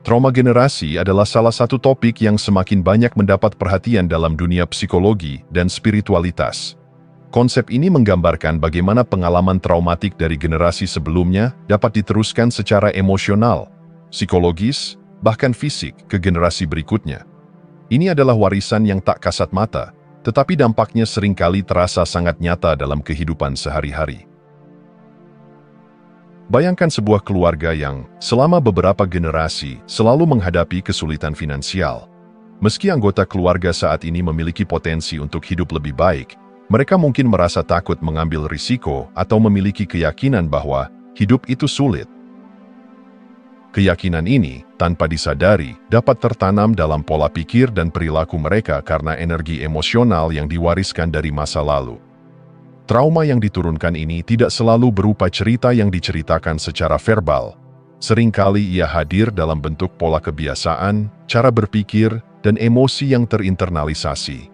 Trauma generasi adalah salah satu topik yang semakin banyak mendapat perhatian dalam dunia psikologi dan spiritualitas. Konsep ini menggambarkan bagaimana pengalaman traumatik dari generasi sebelumnya dapat diteruskan secara emosional, psikologis, bahkan fisik ke generasi berikutnya. Ini adalah warisan yang tak kasat mata, tetapi dampaknya seringkali terasa sangat nyata dalam kehidupan sehari-hari. Bayangkan sebuah keluarga yang, selama beberapa generasi, selalu menghadapi kesulitan finansial. Meski anggota keluarga saat ini memiliki potensi untuk hidup lebih baik, mereka mungkin merasa takut mengambil risiko atau memiliki keyakinan bahwa hidup itu sulit. Keyakinan ini, tanpa disadari, dapat tertanam dalam pola pikir dan perilaku mereka karena energi emosional yang diwariskan dari masa lalu. Trauma yang diturunkan ini tidak selalu berupa cerita yang diceritakan secara verbal. Seringkali ia hadir dalam bentuk pola kebiasaan, cara berpikir, dan emosi yang terinternalisasi.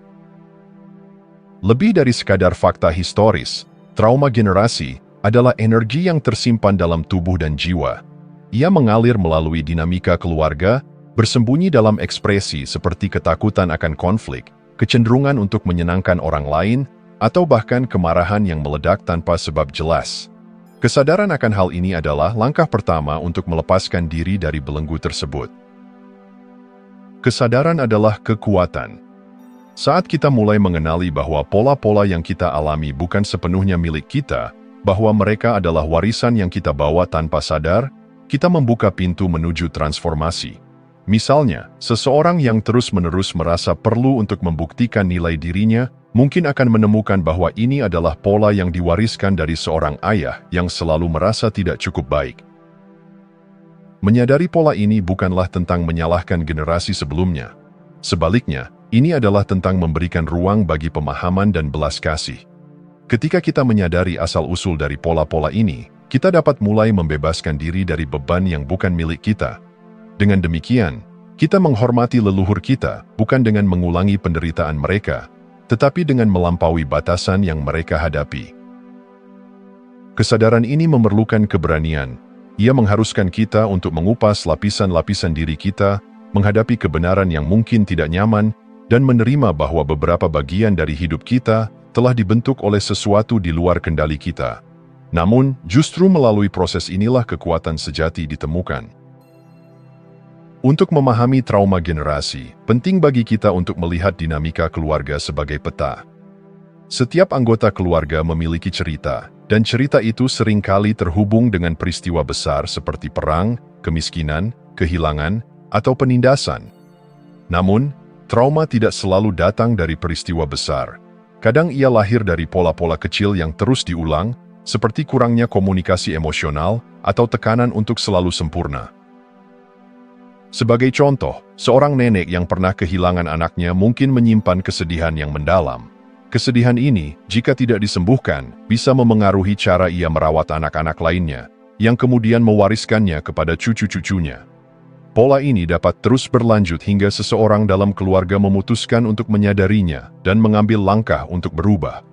Lebih dari sekadar fakta historis, trauma generasi adalah energi yang tersimpan dalam tubuh dan jiwa. Ia mengalir melalui dinamika keluarga, bersembunyi dalam ekspresi seperti ketakutan akan konflik, kecenderungan untuk menyenangkan orang lain, atau bahkan kemarahan yang meledak tanpa sebab jelas. Kesadaran akan hal ini adalah langkah pertama untuk melepaskan diri dari belenggu tersebut. Kesadaran adalah kekuatan. Saat kita mulai mengenali bahwa pola-pola yang kita alami bukan sepenuhnya milik kita, bahwa mereka adalah warisan yang kita bawa tanpa sadar, kita membuka pintu menuju transformasi. Misalnya, seseorang yang terus-menerus merasa perlu untuk membuktikan nilai dirinya, mungkin akan menemukan bahwa ini adalah pola yang diwariskan dari seorang ayah yang selalu merasa tidak cukup baik. Menyadari pola ini bukanlah tentang menyalahkan generasi sebelumnya. Sebaliknya, ini adalah tentang memberikan ruang bagi pemahaman dan belas kasih. Ketika kita menyadari asal-usul dari pola-pola ini, kita dapat mulai membebaskan diri dari beban yang bukan milik kita. Dengan demikian, kita menghormati leluhur kita bukan dengan mengulangi penderitaan mereka, tetapi dengan melampaui batasan yang mereka hadapi. Kesadaran ini memerlukan keberanian. Ia mengharuskan kita untuk mengupas lapisan-lapisan diri kita, menghadapi kebenaran yang mungkin tidak nyaman, dan menerima bahwa beberapa bagian dari hidup kita telah dibentuk oleh sesuatu di luar kendali kita. Namun, justru melalui proses inilah kekuatan sejati ditemukan. Untuk memahami trauma generasi, penting bagi kita untuk melihat dinamika keluarga sebagai peta. Setiap anggota keluarga memiliki cerita, dan cerita itu seringkali terhubung dengan peristiwa besar seperti perang, kemiskinan, kehilangan, atau penindasan. Namun, trauma tidak selalu datang dari peristiwa besar. Kadang ia lahir dari pola-pola kecil yang terus diulang, seperti kurangnya komunikasi emosional atau tekanan untuk selalu sempurna. Sebagai contoh, seorang nenek yang pernah kehilangan anaknya mungkin menyimpan kesedihan yang mendalam. Kesedihan ini, jika tidak disembuhkan, bisa memengaruhi cara ia merawat anak-anak lainnya, yang kemudian mewariskannya kepada cucu-cucunya. Pola ini dapat terus berlanjut hingga seseorang dalam keluarga memutuskan untuk menyadarinya dan mengambil langkah untuk berubah.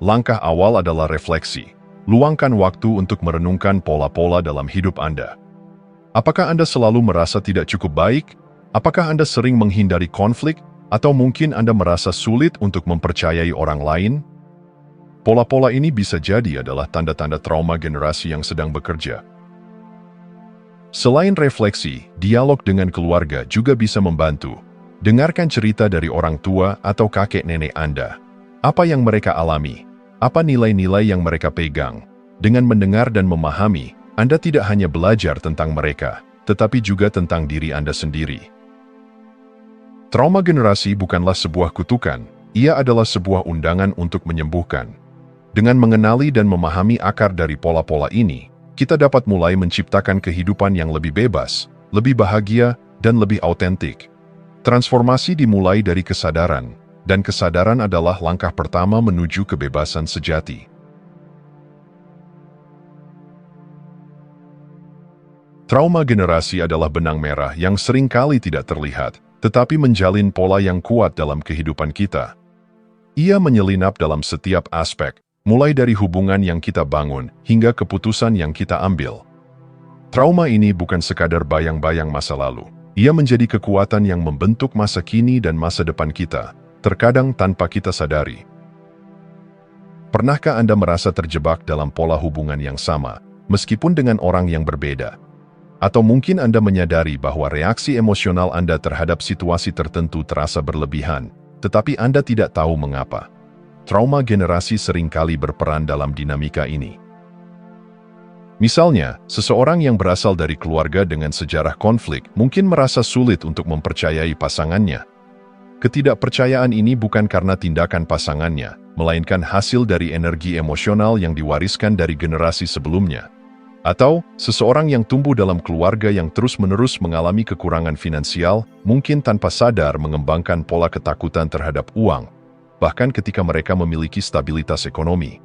Langkah awal adalah refleksi. Luangkan waktu untuk merenungkan pola-pola dalam hidup Anda. Apakah Anda selalu merasa tidak cukup baik? Apakah Anda sering menghindari konflik? Atau mungkin Anda merasa sulit untuk mempercayai orang lain? Pola-pola ini bisa jadi adalah tanda-tanda trauma generasi yang sedang bekerja. Selain refleksi, dialog dengan keluarga juga bisa membantu. Dengarkan cerita dari orang tua atau kakek nenek Anda. Apa yang mereka alami? Apa nilai-nilai yang mereka pegang? Dengan mendengar dan memahami, Anda tidak hanya belajar tentang mereka, tetapi juga tentang diri Anda sendiri. Trauma generasi bukanlah sebuah kutukan, ia adalah sebuah undangan untuk menyembuhkan. Dengan mengenali dan memahami akar dari pola-pola ini, kita dapat mulai menciptakan kehidupan yang lebih bebas, lebih bahagia, dan lebih autentik. Transformasi dimulai dari kesadaran, dan kesadaran adalah langkah pertama menuju kebebasan sejati. Trauma generasi adalah benang merah yang seringkali tidak terlihat, tetapi menjalin pola yang kuat dalam kehidupan kita. Ia menyelinap dalam setiap aspek, mulai dari hubungan yang kita bangun hingga keputusan yang kita ambil. Trauma ini bukan sekadar bayang-bayang masa lalu. Ia menjadi kekuatan yang membentuk masa kini dan masa depan kita, terkadang tanpa kita sadari. Pernahkah Anda merasa terjebak dalam pola hubungan yang sama, meskipun dengan orang yang berbeda? Atau mungkin Anda menyadari bahwa reaksi emosional Anda terhadap situasi tertentu terasa berlebihan, tetapi Anda tidak tahu mengapa. Trauma generasi seringkali berperan dalam dinamika ini. Misalnya, seseorang yang berasal dari keluarga dengan sejarah konflik mungkin merasa sulit untuk mempercayai pasangannya. Ketidakpercayaan ini bukan karena tindakan pasangannya, melainkan hasil dari energi emosional yang diwariskan dari generasi sebelumnya. Atau, seseorang yang tumbuh dalam keluarga yang terus-menerus mengalami kekurangan finansial, mungkin tanpa sadar mengembangkan pola ketakutan terhadap uang, bahkan ketika mereka memiliki stabilitas ekonomi.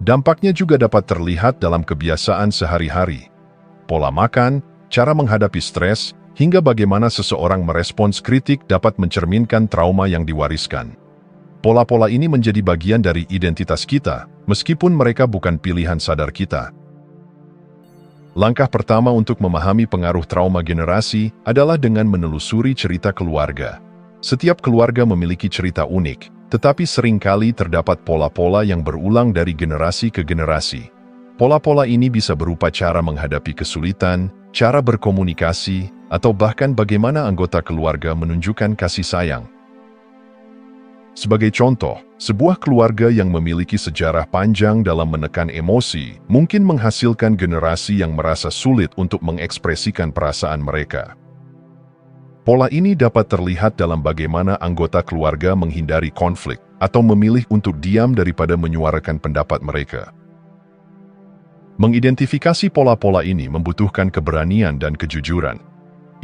Dampaknya juga dapat terlihat dalam kebiasaan sehari-hari. Pola makan, cara menghadapi stres, hingga bagaimana seseorang merespons kritik dapat mencerminkan trauma yang diwariskan. Pola-pola ini menjadi bagian dari identitas kita, meskipun mereka bukan pilihan sadar kita. Langkah pertama untuk memahami pengaruh trauma generasi adalah dengan menelusuri cerita keluarga. Setiap keluarga memiliki cerita unik, tetapi seringkali terdapat pola-pola yang berulang dari generasi ke generasi. Pola-pola ini bisa berupa cara menghadapi kesulitan, cara berkomunikasi, atau bahkan bagaimana anggota keluarga menunjukkan kasih sayang. Sebagai contoh, sebuah keluarga yang memiliki sejarah panjang dalam menekan emosi mungkin menghasilkan generasi yang merasa sulit untuk mengekspresikan perasaan mereka. Pola ini dapat terlihat dalam bagaimana anggota keluarga menghindari konflik atau memilih untuk diam daripada menyuarakan pendapat mereka. Mengidentifikasi pola-pola ini membutuhkan keberanian dan kejujuran.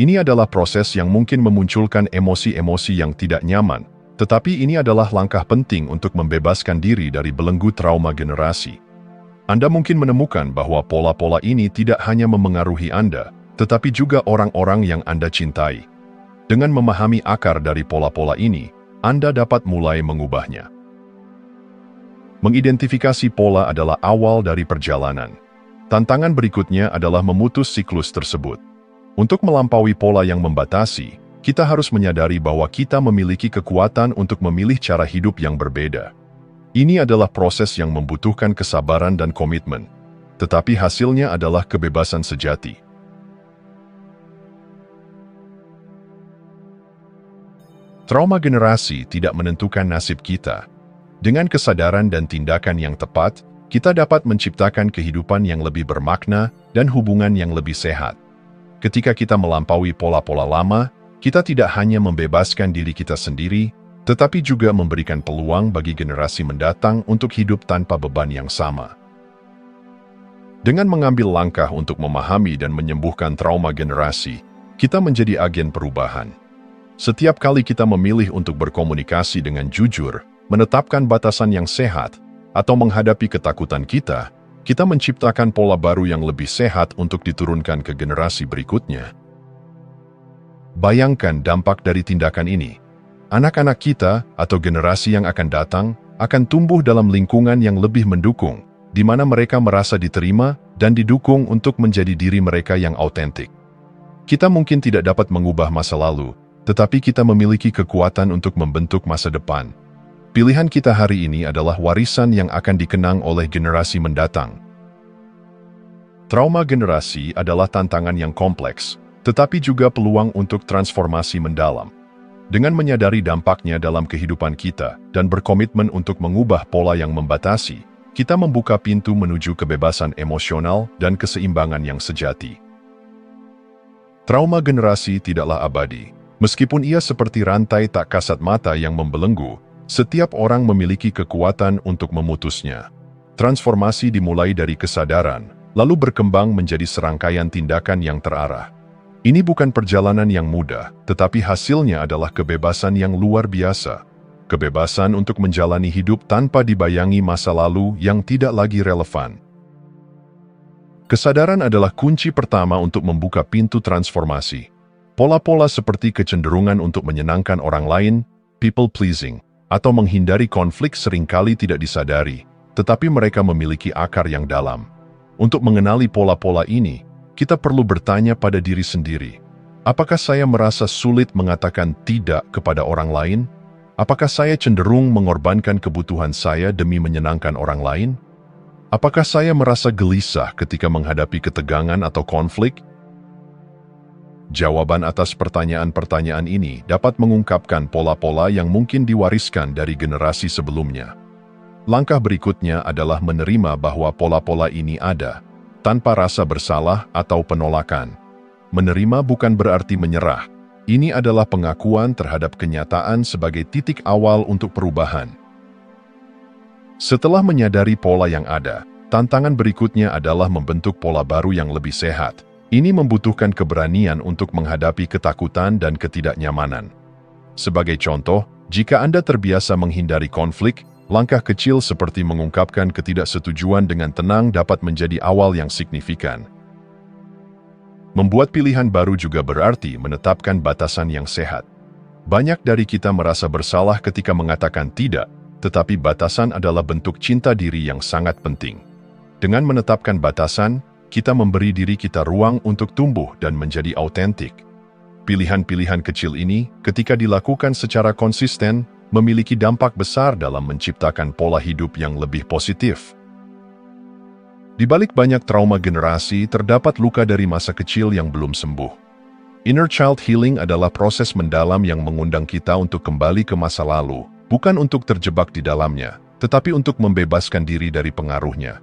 Ini adalah proses yang mungkin memunculkan emosi-emosi yang tidak nyaman, tetapi ini adalah langkah penting untuk membebaskan diri dari belenggu trauma generasi. Anda mungkin menemukan bahwa pola-pola ini tidak hanya memengaruhi Anda, tetapi juga orang-orang yang Anda cintai. Dengan memahami akar dari pola-pola ini, Anda dapat mulai mengubahnya. Mengidentifikasi pola adalah awal dari perjalanan. Tantangan berikutnya adalah memutus siklus tersebut. Untuk melampaui pola yang membatasi, kita harus menyadari bahwa kita memiliki kekuatan untuk memilih cara hidup yang berbeda. Ini adalah proses yang membutuhkan kesabaran dan komitmen, tetapi hasilnya adalah kebebasan sejati. Trauma generasi tidak menentukan nasib kita. Dengan kesadaran dan tindakan yang tepat, kita dapat menciptakan kehidupan yang lebih bermakna dan hubungan yang lebih sehat. Ketika kita melampaui pola-pola lama, kita tidak hanya membebaskan diri kita sendiri, tetapi juga memberikan peluang bagi generasi mendatang untuk hidup tanpa beban yang sama. Dengan mengambil langkah untuk memahami dan menyembuhkan trauma generasi, kita menjadi agen perubahan. Setiap kali kita memilih untuk berkomunikasi dengan jujur, menetapkan batasan yang sehat, atau menghadapi ketakutan kita, kita menciptakan pola baru yang lebih sehat untuk diturunkan ke generasi berikutnya. Bayangkan dampak dari tindakan ini. Anak-anak kita atau generasi yang akan datang akan tumbuh dalam lingkungan yang lebih mendukung, di mana mereka merasa diterima dan didukung untuk menjadi diri mereka yang autentik. Kita mungkin tidak dapat mengubah masa lalu, tetapi kita memiliki kekuatan untuk membentuk masa depan. Pilihan kita hari ini adalah warisan yang akan dikenang oleh generasi mendatang. Trauma generasi adalah tantangan yang kompleks, tetapi juga peluang untuk transformasi mendalam. Dengan menyadari dampaknya dalam kehidupan kita dan berkomitmen untuk mengubah pola yang membatasi, kita membuka pintu menuju kebebasan emosional dan keseimbangan yang sejati. Trauma generasi tidaklah abadi. Meskipun ia seperti rantai tak kasat mata yang membelenggu, setiap orang memiliki kekuatan untuk memutusnya. Transformasi dimulai dari kesadaran, lalu berkembang menjadi serangkaian tindakan yang terarah. Ini bukan perjalanan yang mudah, tetapi hasilnya adalah kebebasan yang luar biasa. Kebebasan untuk menjalani hidup tanpa dibayangi masa lalu yang tidak lagi relevan. Kesadaran adalah kunci pertama untuk membuka pintu transformasi. Pola-pola seperti kecenderungan untuk menyenangkan orang lain, people pleasing, atau menghindari konflik seringkali tidak disadari, tetapi mereka memiliki akar yang dalam. Untuk mengenali pola-pola ini, kita perlu bertanya pada diri sendiri, apakah saya merasa sulit mengatakan tidak kepada orang lain? Apakah saya cenderung mengorbankan kebutuhan saya demi menyenangkan orang lain? Apakah saya merasa gelisah ketika menghadapi ketegangan atau konflik? Jawaban atas pertanyaan-pertanyaan ini dapat mengungkapkan pola-pola yang mungkin diwariskan dari generasi sebelumnya. Langkah berikutnya adalah menerima bahwa pola-pola ini ada, tanpa rasa bersalah atau penolakan. Menerima bukan berarti menyerah. Ini adalah pengakuan terhadap kenyataan sebagai titik awal untuk perubahan. Setelah menyadari pola yang ada, tantangan berikutnya adalah membentuk pola baru yang lebih sehat. Ini membutuhkan keberanian untuk menghadapi ketakutan dan ketidaknyamanan. Sebagai contoh, jika Anda terbiasa menghindari konflik, langkah kecil seperti mengungkapkan ketidaksetujuan dengan tenang dapat menjadi awal yang signifikan. Membuat pilihan baru juga berarti menetapkan batasan yang sehat. Banyak dari kita merasa bersalah ketika mengatakan tidak, tetapi batasan adalah bentuk cinta diri yang sangat penting. Dengan menetapkan batasan, kita memberi diri kita ruang untuk tumbuh dan menjadi autentik. Pilihan-pilihan kecil ini, ketika dilakukan secara konsisten, memiliki dampak besar dalam menciptakan pola hidup yang lebih positif. Di balik banyak trauma generasi, terdapat luka dari masa kecil yang belum sembuh. Inner child healing adalah proses mendalam yang mengundang kita untuk kembali ke masa lalu, bukan untuk terjebak di dalamnya, tetapi untuk membebaskan diri dari pengaruhnya.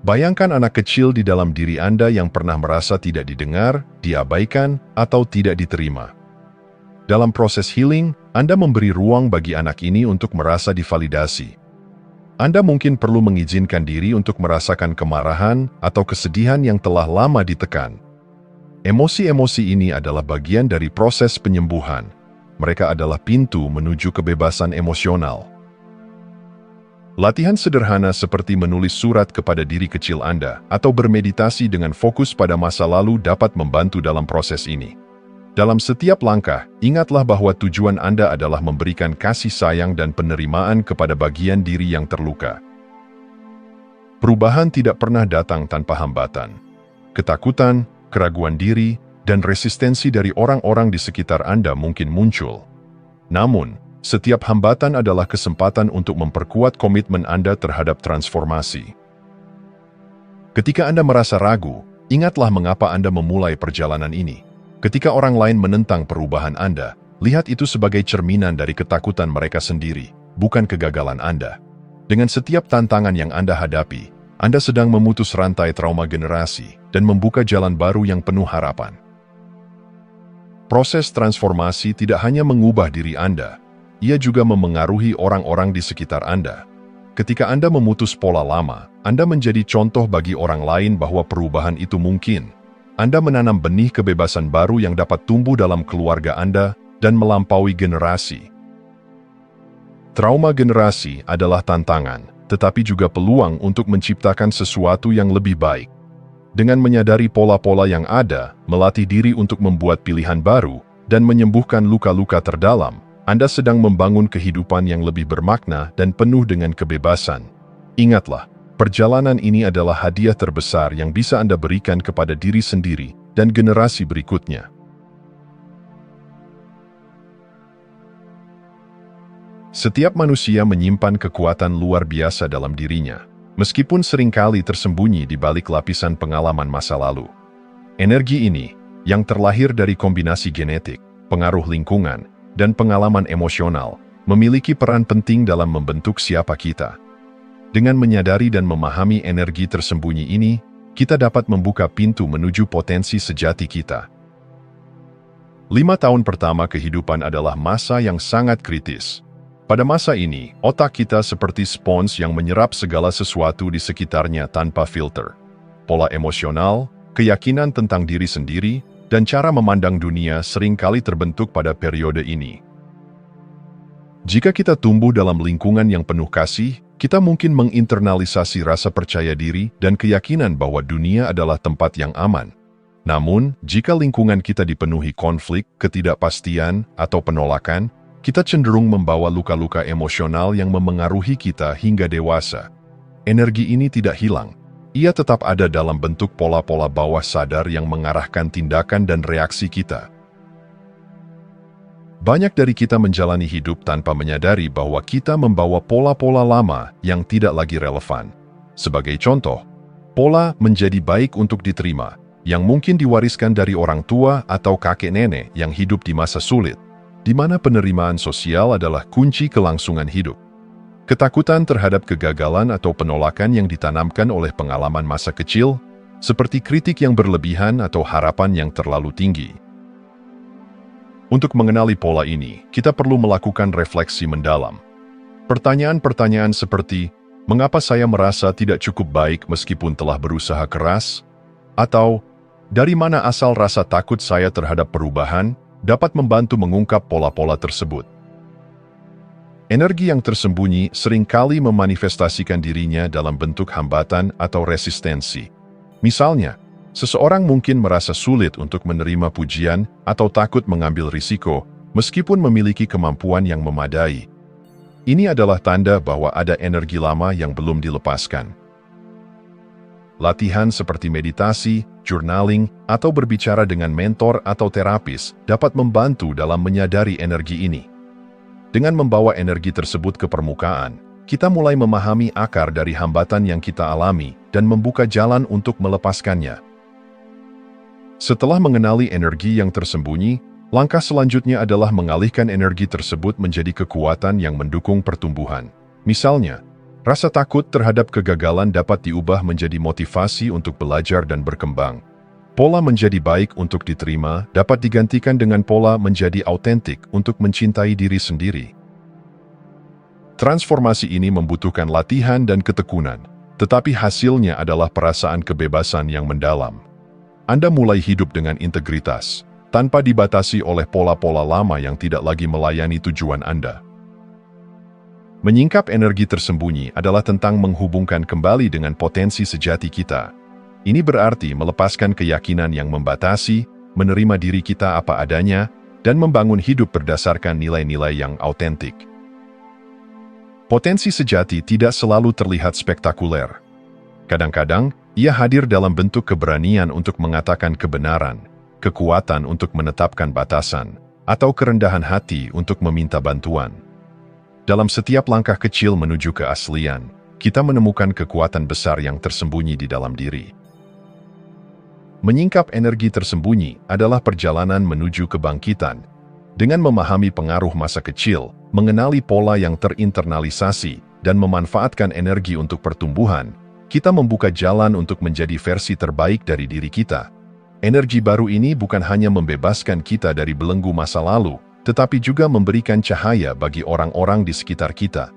Bayangkan anak kecil di dalam diri Anda yang pernah merasa tidak didengar, diabaikan, atau tidak diterima. Dalam proses healing, Anda memberi ruang bagi anak ini untuk merasa divalidasi. Anda mungkin perlu mengizinkan diri untuk merasakan kemarahan atau kesedihan yang telah lama ditekan. Emosi-emosi ini adalah bagian dari proses penyembuhan. Mereka adalah pintu menuju kebebasan emosional. Latihan sederhana seperti menulis surat kepada diri kecil Anda atau bermeditasi dengan fokus pada masa lalu dapat membantu dalam proses ini. Dalam setiap langkah, ingatlah bahwa tujuan Anda adalah memberikan kasih sayang dan penerimaan kepada bagian diri yang terluka. Perubahan tidak pernah datang tanpa hambatan. Ketakutan, keraguan diri, dan resistensi dari orang-orang di sekitar Anda mungkin muncul. Namun, setiap hambatan adalah kesempatan untuk memperkuat komitmen Anda terhadap transformasi. Ketika Anda merasa ragu, ingatlah mengapa Anda memulai perjalanan ini. Ketika orang lain menentang perubahan Anda, lihat itu sebagai cerminan dari ketakutan mereka sendiri, bukan kegagalan Anda. Dengan setiap tantangan yang Anda hadapi, Anda sedang memutus rantai trauma generasi dan membuka jalan baru yang penuh harapan. Proses transformasi tidak hanya mengubah diri Anda, ia juga memengaruhi orang-orang di sekitar Anda. Ketika Anda memutus pola lama, Anda menjadi contoh bagi orang lain bahwa perubahan itu mungkin. Anda menanam benih kebebasan baru yang dapat tumbuh dalam keluarga Anda dan melampaui generasi. Trauma generasi adalah tantangan, tetapi juga peluang untuk menciptakan sesuatu yang lebih baik. Dengan menyadari pola-pola yang ada, melatih diri untuk membuat pilihan baru, dan menyembuhkan luka-luka terdalam, Anda sedang membangun kehidupan yang lebih bermakna dan penuh dengan kebebasan. Ingatlah, perjalanan ini adalah hadiah terbesar yang bisa Anda berikan kepada diri sendiri dan generasi berikutnya. Setiap manusia menyimpan kekuatan luar biasa dalam dirinya, meskipun seringkali tersembunyi di balik lapisan pengalaman masa lalu. Energi ini, yang terlahir dari kombinasi genetik, pengaruh lingkungan, dan pengalaman emosional, memiliki peran penting dalam membentuk siapa kita. Dengan menyadari dan memahami energi tersembunyi ini, kita dapat membuka pintu menuju potensi sejati kita. 5 tahun pertama kehidupan adalah masa yang sangat kritis. Pada masa ini, otak kita seperti spons yang menyerap segala sesuatu di sekitarnya tanpa filter. Pola emosional, keyakinan tentang diri sendiri, dan cara memandang dunia seringkali terbentuk pada periode ini. Jika kita tumbuh dalam lingkungan yang penuh kasih, kita mungkin menginternalisasi rasa percaya diri dan keyakinan bahwa dunia adalah tempat yang aman. Namun, jika lingkungan kita dipenuhi konflik, ketidakpastian, atau penolakan, kita cenderung membawa luka-luka emosional yang memengaruhi kita hingga dewasa. Energi ini tidak hilang, ia tetap ada dalam bentuk pola-pola bawah sadar yang mengarahkan tindakan dan reaksi kita. Banyak dari kita menjalani hidup tanpa menyadari bahwa kita membawa pola-pola lama yang tidak lagi relevan. Sebagai contoh, pola menjadi baik untuk diterima, yang mungkin diwariskan dari orang tua atau kakek nenek yang hidup di masa sulit, di mana penerimaan sosial adalah kunci kelangsungan hidup. Ketakutan terhadap kegagalan atau penolakan yang ditanamkan oleh pengalaman masa kecil, seperti kritik yang berlebihan atau harapan yang terlalu tinggi. Untuk mengenali pola ini, kita perlu melakukan refleksi mendalam. Pertanyaan-pertanyaan seperti, mengapa saya merasa tidak cukup baik meskipun telah berusaha keras? Atau, dari mana asal rasa takut saya terhadap perubahan, dapat membantu mengungkap pola-pola tersebut. Energi yang tersembunyi seringkali memanifestasikan dirinya dalam bentuk hambatan atau resistensi. Misalnya, seseorang mungkin merasa sulit untuk menerima pujian atau takut mengambil risiko, meskipun memiliki kemampuan yang memadai. Ini adalah tanda bahwa ada energi lama yang belum dilepaskan. Latihan seperti meditasi, journaling, atau berbicara dengan mentor atau terapis dapat membantu dalam menyadari energi ini. Dengan membawa energi tersebut ke permukaan, kita mulai memahami akar dari hambatan yang kita alami dan membuka jalan untuk melepaskannya. Setelah mengenali energi yang tersembunyi, langkah selanjutnya adalah mengalihkan energi tersebut menjadi kekuatan yang mendukung pertumbuhan. Misalnya, rasa takut terhadap kegagalan dapat diubah menjadi motivasi untuk belajar dan berkembang. Pola menjadi baik untuk diterima dapat digantikan dengan pola menjadi autentik untuk mencintai diri sendiri. Transformasi ini membutuhkan latihan dan ketekunan, tetapi hasilnya adalah perasaan kebebasan yang mendalam. Anda mulai hidup dengan integritas, tanpa dibatasi oleh pola-pola lama yang tidak lagi melayani tujuan Anda. Menyingkap energi tersembunyi adalah tentang menghubungkan kembali dengan potensi sejati kita. Ini berarti melepaskan keyakinan yang membatasi, menerima diri kita apa adanya, dan membangun hidup berdasarkan nilai-nilai yang autentik. Potensi sejati tidak selalu terlihat spektakuler. Kadang-kadang, ia hadir dalam bentuk keberanian untuk mengatakan kebenaran, kekuatan untuk menetapkan batasan, atau kerendahan hati untuk meminta bantuan. Dalam setiap langkah kecil menuju keaslian, kita menemukan kekuatan besar yang tersembunyi di dalam diri. Menyingkap energi tersembunyi adalah perjalanan menuju kebangkitan. Dengan memahami pengaruh masa kecil, mengenali pola yang terinternalisasi, dan memanfaatkan energi untuk pertumbuhan, kita membuka jalan untuk menjadi versi terbaik dari diri kita. Energi baru ini bukan hanya membebaskan kita dari belenggu masa lalu, tetapi juga memberikan cahaya bagi orang-orang di sekitar kita.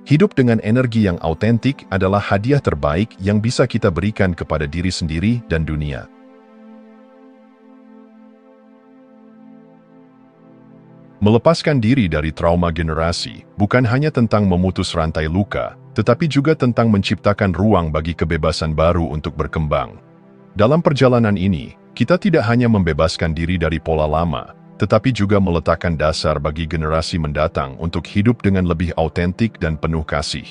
Hidup dengan energi yang autentik adalah hadiah terbaik yang bisa kita berikan kepada diri sendiri dan dunia. Melepaskan diri dari trauma generasi bukan hanya tentang memutus rantai luka, tetapi juga tentang menciptakan ruang bagi kebebasan baru untuk berkembang. Dalam perjalanan ini, kita tidak hanya membebaskan diri dari pola lama, tetapi juga meletakkan dasar bagi generasi mendatang untuk hidup dengan lebih autentik dan penuh kasih.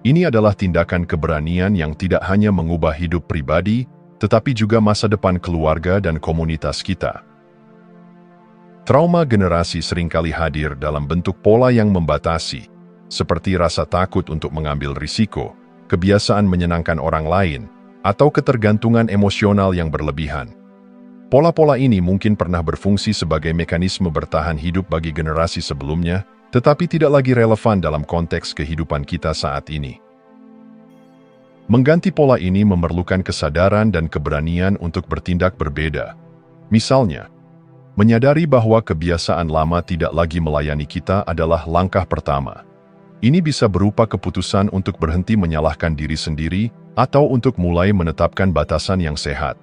Ini adalah tindakan keberanian yang tidak hanya mengubah hidup pribadi, tetapi juga masa depan keluarga dan komunitas kita. Trauma generasi seringkali hadir dalam bentuk pola yang membatasi, seperti rasa takut untuk mengambil risiko, kebiasaan menyenangkan orang lain, atau ketergantungan emosional yang berlebihan. Pola-pola ini mungkin pernah berfungsi sebagai mekanisme bertahan hidup bagi generasi sebelumnya, tetapi tidak lagi relevan dalam konteks kehidupan kita saat ini. Mengganti pola ini memerlukan kesadaran dan keberanian untuk bertindak berbeda. Misalnya, menyadari bahwa kebiasaan lama tidak lagi melayani kita adalah langkah pertama. Ini bisa berupa keputusan untuk berhenti menyalahkan diri sendiri atau untuk mulai menetapkan batasan yang sehat.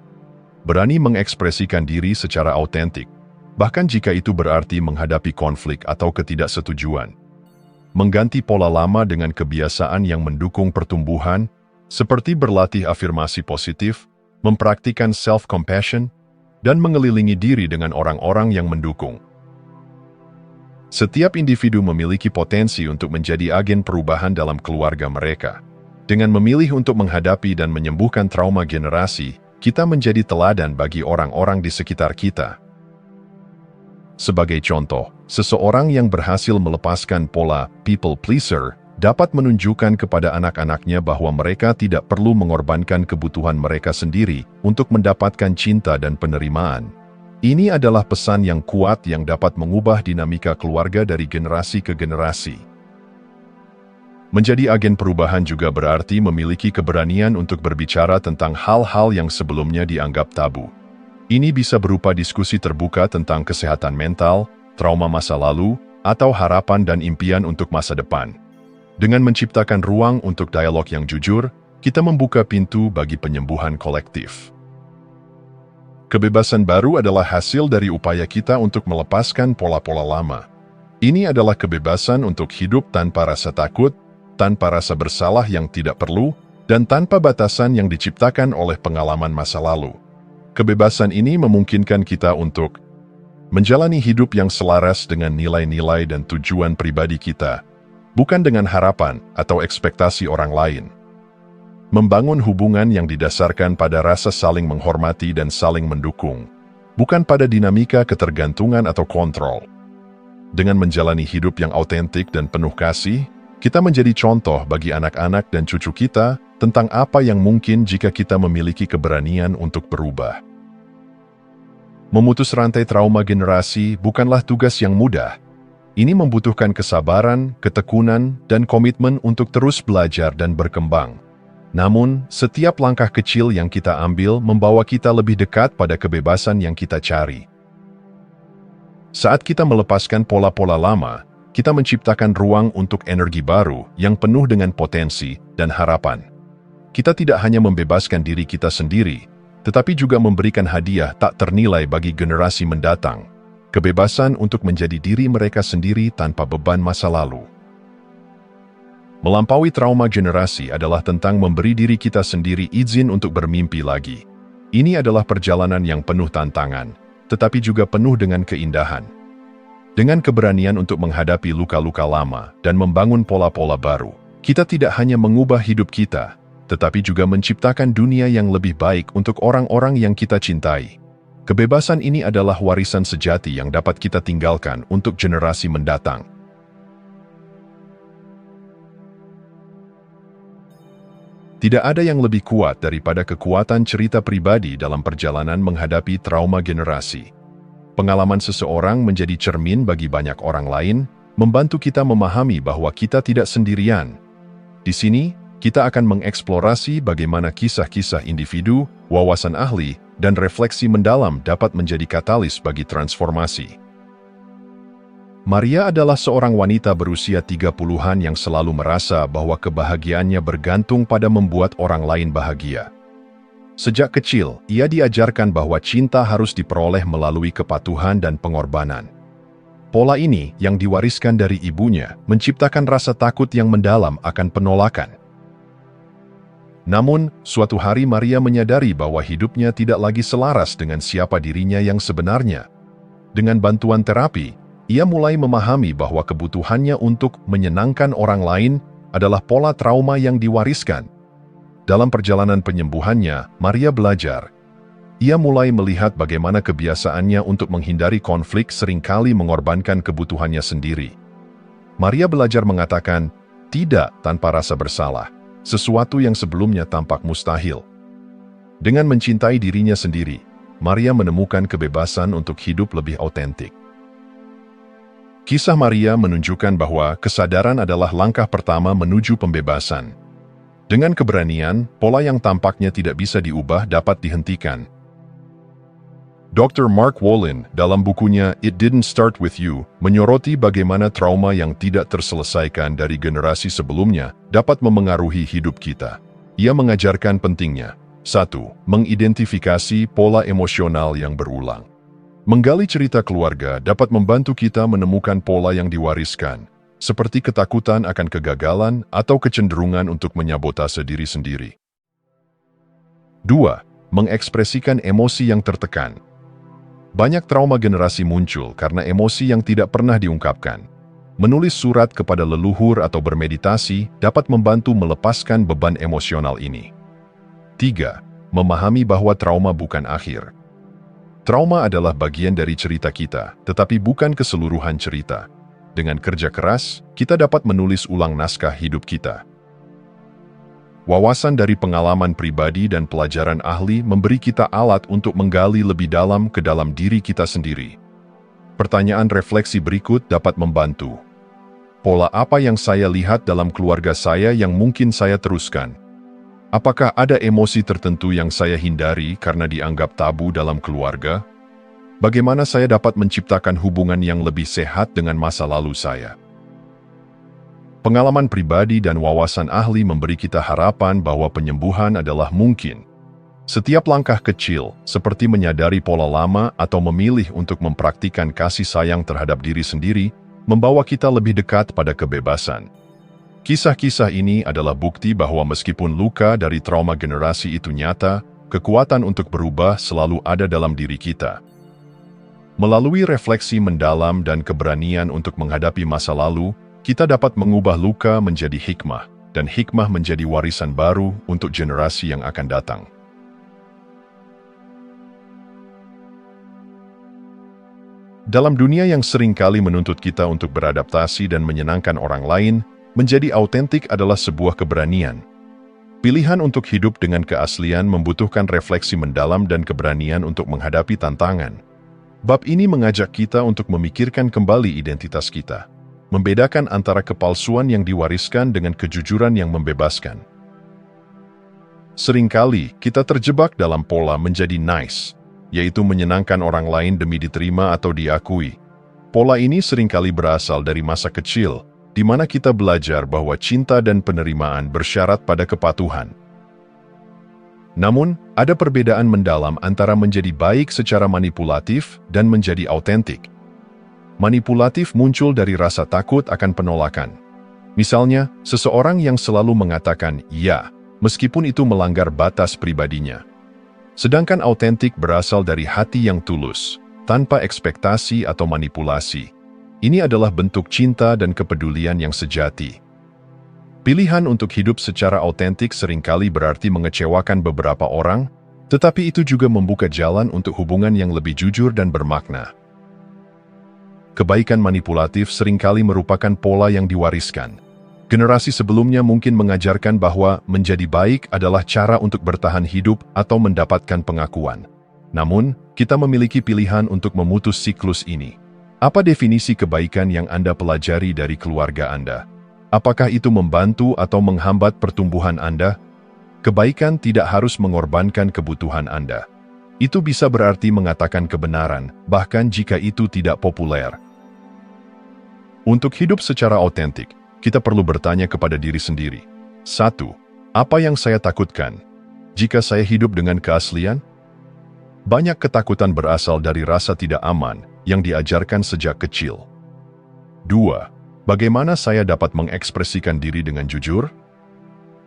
Berani mengekspresikan diri secara autentik, bahkan jika itu berarti menghadapi konflik atau ketidaksetujuan. Mengganti pola lama dengan kebiasaan yang mendukung pertumbuhan, seperti berlatih afirmasi positif, mempraktikkan self-compassion, dan mengelilingi diri dengan orang-orang yang mendukung. Setiap individu memiliki potensi untuk menjadi agen perubahan dalam keluarga mereka. Dengan memilih untuk menghadapi dan menyembuhkan trauma generasi, kita menjadi teladan bagi orang-orang di sekitar kita. Sebagai contoh, seseorang yang berhasil melepaskan pola people pleaser dapat menunjukkan kepada anak-anaknya bahwa mereka tidak perlu mengorbankan kebutuhan mereka sendiri untuk mendapatkan cinta dan penerimaan. Ini adalah pesan yang kuat yang dapat mengubah dinamika keluarga dari generasi ke generasi. Menjadi agen perubahan juga berarti memiliki keberanian untuk berbicara tentang hal-hal yang sebelumnya dianggap tabu. Ini bisa berupa diskusi terbuka tentang kesehatan mental, trauma masa lalu, atau harapan dan impian untuk masa depan. Dengan menciptakan ruang untuk dialog yang jujur, kita membuka pintu bagi penyembuhan kolektif. Kebebasan baru adalah hasil dari upaya kita untuk melepaskan pola-pola lama. Ini adalah kebebasan untuk hidup tanpa rasa takut, tanpa rasa bersalah yang tidak perlu, dan tanpa batasan yang diciptakan oleh pengalaman masa lalu. Kebebasan ini memungkinkan kita untuk menjalani hidup yang selaras dengan nilai-nilai dan tujuan pribadi kita, bukan dengan harapan atau ekspektasi orang lain. Membangun hubungan yang didasarkan pada rasa saling menghormati dan saling mendukung, bukan pada dinamika ketergantungan atau kontrol. Dengan menjalani hidup yang autentik dan penuh kasih, kita menjadi contoh bagi anak-anak dan cucu kita tentang apa yang mungkin jika kita memiliki keberanian untuk berubah. Memutus rantai trauma generasi bukanlah tugas yang mudah. Ini membutuhkan kesabaran, ketekunan, dan komitmen untuk terus belajar dan berkembang. Namun, setiap langkah kecil yang kita ambil membawa kita lebih dekat pada kebebasan yang kita cari. Saat kita melepaskan pola-pola lama, kita menciptakan ruang untuk energi baru yang penuh dengan potensi dan harapan. Kita tidak hanya membebaskan diri kita sendiri, tetapi juga memberikan hadiah tak ternilai bagi generasi mendatang. Kebebasan untuk menjadi diri mereka sendiri tanpa beban masa lalu. Melampaui trauma generasi adalah tentang memberi diri kita sendiri izin untuk bermimpi lagi. Ini adalah perjalanan yang penuh tantangan, tetapi juga penuh dengan keindahan. Dengan keberanian untuk menghadapi luka-luka lama dan membangun pola-pola baru, kita tidak hanya mengubah hidup kita, tetapi juga menciptakan dunia yang lebih baik untuk orang-orang yang kita cintai. Kebebasan ini adalah warisan sejati yang dapat kita tinggalkan untuk generasi mendatang. Tidak ada yang lebih kuat daripada kekuatan cerita pribadi dalam perjalanan menghadapi trauma generasi. Pengalaman seseorang menjadi cermin bagi banyak orang lain, membantu kita memahami bahwa kita tidak sendirian. Di sini, kita akan mengeksplorasi bagaimana kisah-kisah individu, wawasan ahli, dan refleksi mendalam dapat menjadi katalis bagi transformasi. Maria adalah seorang wanita berusia 30-an yang selalu merasa bahwa kebahagiaannya bergantung pada membuat orang lain bahagia. Sejak kecil, ia diajarkan bahwa cinta harus diperoleh melalui kepatuhan dan pengorbanan. Pola ini, yang diwariskan dari ibunya, menciptakan rasa takut yang mendalam akan penolakan. Namun, suatu hari Maria menyadari bahwa hidupnya tidak lagi selaras dengan siapa dirinya yang sebenarnya. Dengan bantuan terapi, ia mulai memahami bahwa kebutuhannya untuk menyenangkan orang lain adalah pola trauma yang diwariskan. Dalam perjalanan penyembuhannya, Maria belajar. Ia mulai melihat bagaimana kebiasaannya untuk menghindari konflik seringkali mengorbankan kebutuhannya sendiri. Maria belajar mengatakan tidak tanpa rasa bersalah, sesuatu yang sebelumnya tampak mustahil. Dengan mencintai dirinya sendiri, Maria menemukan kebebasan untuk hidup lebih autentik. Kisah Maria menunjukkan bahwa kesadaran adalah langkah pertama menuju pembebasan. Dengan keberanian, pola yang tampaknya tidak bisa diubah dapat dihentikan. Dr. Mark Wolin, dalam bukunya It Didn't Start With You, menyoroti bagaimana trauma yang tidak terselesaikan dari generasi sebelumnya dapat memengaruhi hidup kita. Ia mengajarkan pentingnya 1. Mengidentifikasi pola emosional yang berulang. Menggali cerita keluarga dapat membantu kita menemukan pola yang diwariskan, seperti ketakutan akan kegagalan atau kecenderungan untuk menyabotase diri sendiri. 2. Mengekspresikan emosi yang tertekan. Banyak trauma generasi muncul karena emosi yang tidak pernah diungkapkan. Menulis surat kepada leluhur atau bermeditasi dapat membantu melepaskan beban emosional ini. 3. Memahami bahwa trauma bukan akhir. Trauma adalah bagian dari cerita kita, tetapi bukan keseluruhan cerita. Dengan kerja keras, kita dapat menulis ulang naskah hidup kita. Wawasan dari pengalaman pribadi dan pelajaran ahli memberi kita alat untuk menggali lebih dalam ke dalam diri kita sendiri. Pertanyaan refleksi berikut dapat membantu. Pola apa yang saya lihat dalam keluarga saya yang mungkin saya teruskan? Apakah ada emosi tertentu yang saya hindari karena dianggap tabu dalam keluarga? Bagaimana saya dapat menciptakan hubungan yang lebih sehat dengan masa lalu saya? Pengalaman pribadi dan wawasan ahli memberi kita harapan bahwa penyembuhan adalah mungkin. Setiap langkah kecil, seperti menyadari pola lama atau memilih untuk mempraktikkan kasih sayang terhadap diri sendiri, membawa kita lebih dekat pada kebebasan. Kisah-kisah ini adalah bukti bahwa meskipun luka dari trauma generasi itu nyata, kekuatan untuk berubah selalu ada dalam diri kita. Melalui refleksi mendalam dan keberanian untuk menghadapi masa lalu, kita dapat mengubah luka menjadi hikmah, dan hikmah menjadi warisan baru untuk generasi yang akan datang. Dalam dunia yang seringkali menuntut kita untuk beradaptasi dan menyenangkan orang lain, menjadi autentik adalah sebuah keberanian. Pilihan untuk hidup dengan keaslian membutuhkan refleksi mendalam dan keberanian untuk menghadapi tantangan. Bab ini mengajak kita untuk memikirkan kembali identitas kita, membedakan antara kepalsuan yang diwariskan dengan kejujuran yang membebaskan. Seringkali kita terjebak dalam pola menjadi nice, yaitu menyenangkan orang lain demi diterima atau diakui. Pola ini seringkali berasal dari masa kecil, di mana kita belajar bahwa cinta dan penerimaan bersyarat pada kepatuhan. Namun, ada perbedaan mendalam antara menjadi baik secara manipulatif dan menjadi autentik. Manipulatif muncul dari rasa takut akan penolakan. Misalnya, seseorang yang selalu mengatakan "ya", meskipun itu melanggar batas pribadinya. Sedangkan autentik berasal dari hati yang tulus, tanpa ekspektasi atau manipulasi. Ini adalah bentuk cinta dan kepedulian yang sejati. Pilihan untuk hidup secara autentik seringkali berarti mengecewakan beberapa orang, tetapi itu juga membuka jalan untuk hubungan yang lebih jujur dan bermakna. Kebaikan manipulatif seringkali merupakan pola yang diwariskan. Generasi sebelumnya mungkin mengajarkan bahwa menjadi baik adalah cara untuk bertahan hidup atau mendapatkan pengakuan. Namun, kita memiliki pilihan untuk memutus siklus ini. Apa definisi kebaikan yang Anda pelajari dari keluarga Anda? Apakah itu membantu atau menghambat pertumbuhan Anda? Kebaikan tidak harus mengorbankan kebutuhan Anda. Itu bisa berarti mengatakan kebenaran, bahkan jika itu tidak populer. Untuk hidup secara autentik, kita perlu bertanya kepada diri sendiri. 1. Apa yang saya takutkan? Jika saya hidup dengan keaslian? Banyak ketakutan berasal dari rasa tidak aman yang diajarkan sejak kecil. 2. Bagaimana saya dapat mengekspresikan diri dengan jujur?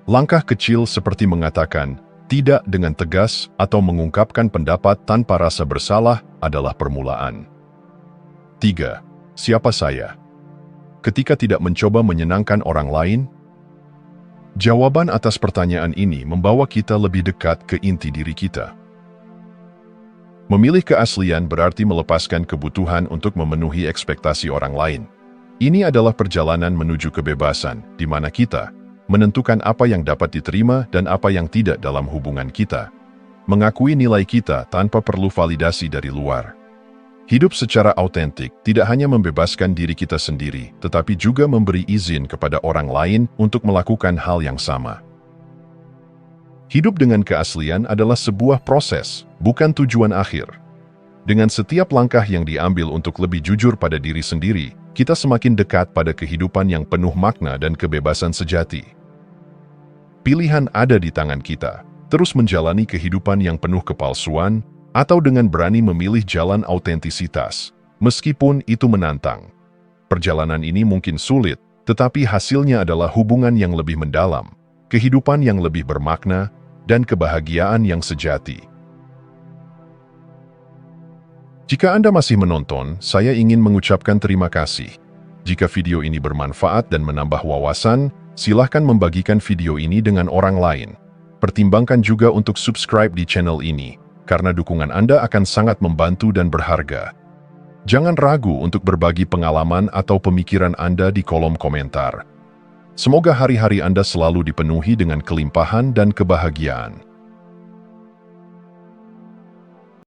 Langkah kecil seperti mengatakan tidak dengan tegas atau mengungkapkan pendapat tanpa rasa bersalah adalah permulaan. 3. Siapa saya ketika tidak mencoba menyenangkan orang lain? Jawaban atas pertanyaan ini membawa kita lebih dekat ke inti diri kita. Memilih keaslian berarti melepaskan kebutuhan untuk memenuhi ekspektasi orang lain. Ini adalah perjalanan menuju kebebasan, di mana kita menentukan apa yang dapat diterima dan apa yang tidak dalam hubungan kita. Mengakui nilai kita tanpa perlu validasi dari luar. Hidup secara autentik tidak hanya membebaskan diri kita sendiri, tetapi juga memberi izin kepada orang lain untuk melakukan hal yang sama. Hidup dengan keaslian adalah sebuah proses, bukan tujuan akhir. Dengan setiap langkah yang diambil untuk lebih jujur pada diri sendiri, kita semakin dekat pada kehidupan yang penuh makna dan kebebasan sejati. Pilihan ada di tangan kita, terus menjalani kehidupan yang penuh kepalsuan, atau dengan berani memilih jalan autentisitas, meskipun itu menantang. Perjalanan ini mungkin sulit, tetapi hasilnya adalah hubungan yang lebih mendalam, kehidupan yang lebih bermakna, dan kebahagiaan yang sejati. Jika Anda masih menonton, saya ingin mengucapkan terima kasih. Jika video ini bermanfaat dan menambah wawasan, silahkan membagikan video ini dengan orang lain. Pertimbangkan juga untuk subscribe di channel ini, karena dukungan Anda akan sangat membantu dan berharga. Jangan ragu untuk berbagi pengalaman atau pemikiran Anda di kolom komentar. Semoga hari-hari Anda selalu dipenuhi dengan kelimpahan dan kebahagiaan.